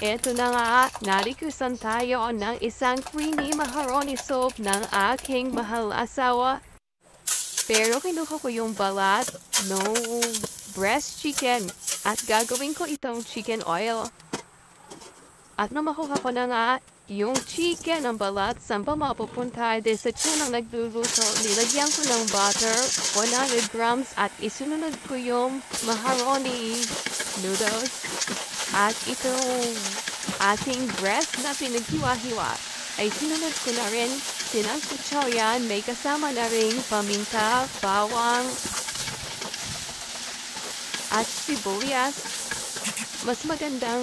Eto na nga, narikusan tayo ng isang creamy macaroni soup ng aking mahal asawa. Pero kinuha ko yung balat ng breast chicken at gagawin ko itong chicken oil. At nung makuha ko na nga yung chicken ng balat, saan pa mapupunta din sa tiyan ng nagluluto, nilagyan ko ng butter, 100 grams at isunod ko yung macaroni noodles. At itong ating breast na pinaghiwa-hiwa ay sinunod ko na rin. Sinangkutsaw yan, may kasama na rin paminta, bawang, at sibuyas. Mas magandang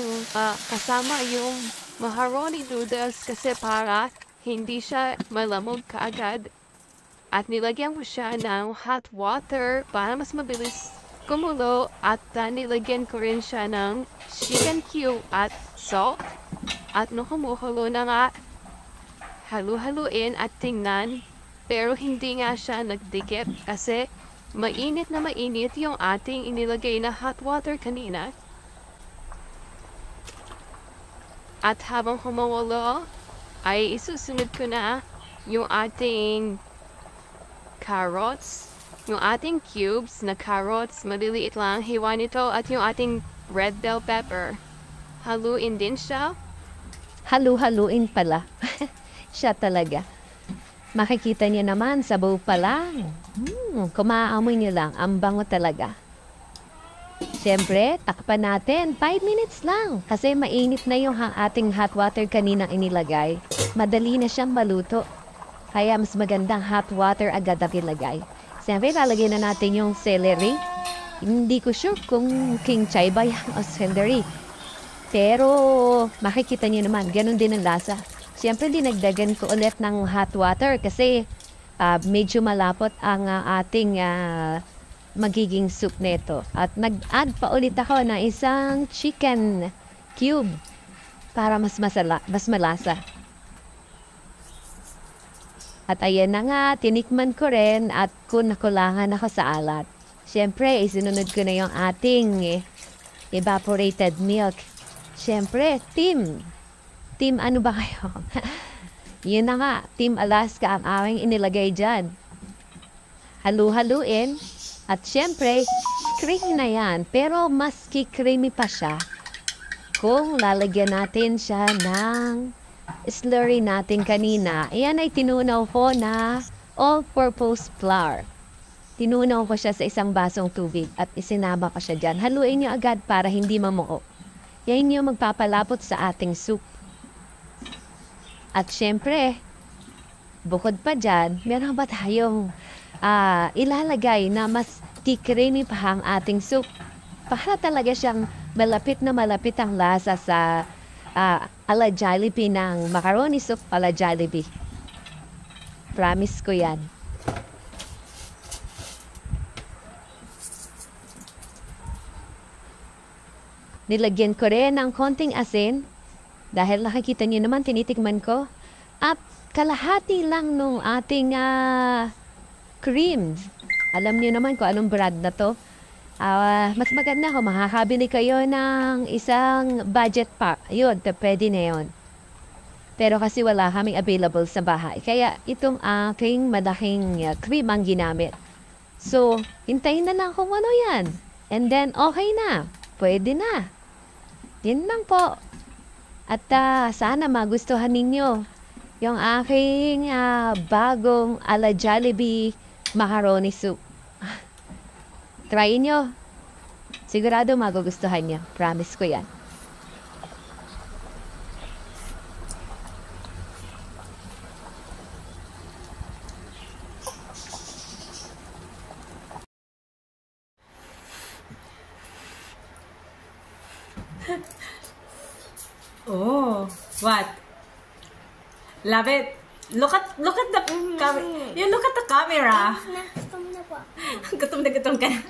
kasama yung macaroni noodles kasi para hindi siya malamog kaagad. At nilagyan ko siya ng hot water para mas mabilis kumulo at nilagyan ko rin siya ng chicken cube at salt. At nung kumukulo na nga, halu-haluin at tingnan. Pero hindi nga siya nagdikit kasi mainit na mainit yung ating inilagay na hot water kanina. At habang kumukulo, ay isusunod ko na yung ating carrots. Yung ating cubes na carrots, maliliit lang, hiwa nito, at yung ating red bell pepper. Haluin din siya. Halu-haluin pala. Siya talaga. Makikita niyo naman, sabaw pa lang. Kung maaamoy niyo lang, ang bango talaga. Siyempre, takpan natin. 5 minutes lang. Kasi mainit na yung ating hot water kanina inilagay. Madali na siyang maluto. Kaya mas magandang hot water agad ang ilagay. Siyempre, lalagyan na natin yung celery. Hindi ko sure kung king chai ba yan o celery. Pero, makikita niyo naman, ganun din ang lasa. Siyempre, dinagdagan ko ulit ng hot water kasi medyo malapot ang ating magiging soup nito. At nag-add pa ulit ako ng isang chicken cube para mas malasa. At ayan na nga, tinikman ko rin at nakulangan ako sa alat. Siyempre, isinunod ko na yung ating evaporated milk. Siyempre, team ano ba kayo? Yun na nga, Team Alaska ang aming inilagay dyan. Halu-haluin. At siyempre, creamy na yan. Pero mas creamy pa siya kung lalagyan natin siya ng slurry natin kanina. Ayan ay tinunaw ko na all-purpose flour. Tinunaw ko siya sa isang basong tubig at isinama ko siya dyan. Haluin niyo agad para hindi mamuo. Yan yung magpapalapot sa ating soup. At syempre, bukod pa dyan, meron ba tayong ilalagay na mas creamy pa ang ating soup? Para talaga siyang malapit na malapit ang lasa sa ala Jollibee ng macaroni soup ala Jollibee. Promise ko yan. Nilagyan ko rin ng konting asin. Dahil nakikita niyo naman, tinitikman ko. At kalahati lang nung ating cream. Alam niyo naman kung anong brand na to. Mas maganda kung makakabili kayo ng isang budget pack. Yun, pwede na yun. Pero kasi wala kaming available sa bahay. Kaya itong aking malaking cream ang ginamit. So, hintayin na lang kung ano yan. And then, okay na. Pwede na. Yun lang po. At sana magustuhan ninyo yung aking bagong ala Jollibee macaroni soup. Try nyo. Sigurado magugustuhan nyo. Promise ko yan. Oh, what? Love it. Look at the camera. You look at the camera. Gutom na po. Gutom na ka na.